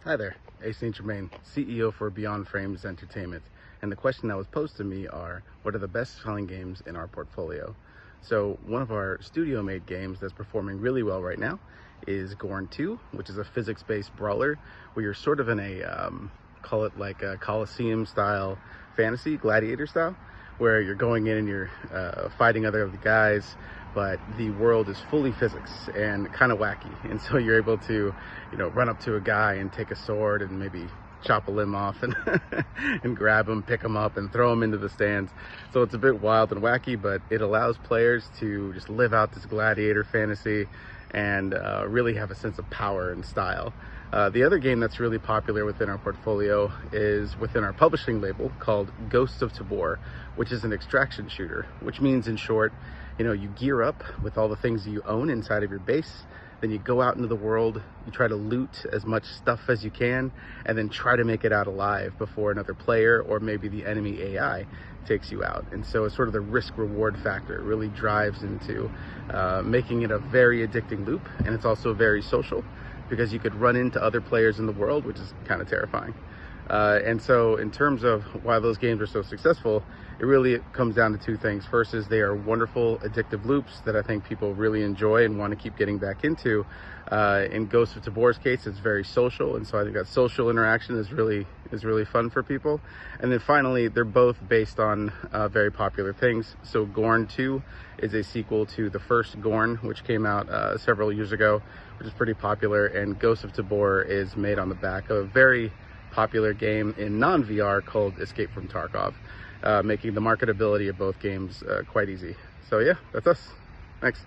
Hi there, St Germain, CEO for Beyond Frames Entertainment. And the question that was posed to me are, what are the best selling games in our portfolio? So one of our studio made games that's performing really well right now is Gorn 2, which is a physics-based brawler where you're sort of in a, call it like a Coliseum style fantasy, gladiator style, where you're going in and you're fighting other guys, but the world is fully physics and kind of wacky. And so you're able to, run up to a guy and take a sword and maybe chop a limb off and and grab him, pick him up and throw him into the stands. So it's a bit wild and wacky, but it allows players to just live out this gladiator fantasy and really have a sense of power and style. The other game that's really popular within our portfolio is within our publishing label called Ghosts of Tabor, which is an extraction shooter, which means in short, you gear up with all the things you own inside of your base, then you go out into the world, you try to loot as much stuff as you can, and then try to make it out alive before another player or maybe the enemy AI takes you out. And so it's sort of the risk-reward factor. It really drives into making it a very addicting loop, and it's also very social because you could run into other players in the world, which is kind of terrifying. And so in terms of why those games are so successful, it really comes down to two things. First is they are wonderful addictive loops that I think people really enjoy and want to keep getting back into. In Ghost of Tabor's case, it's very social, and so I think that social interaction is really fun for people. And then finally, they're both based on very popular things. So Gorn 2 is a sequel to the first Gorn, which came out several years ago, which is pretty popular, and Ghost of Tabor is made on the back of a very popular game in non-VR called Escape from Tarkov, making the marketability of both games quite easy. So yeah, that's us. Thanks.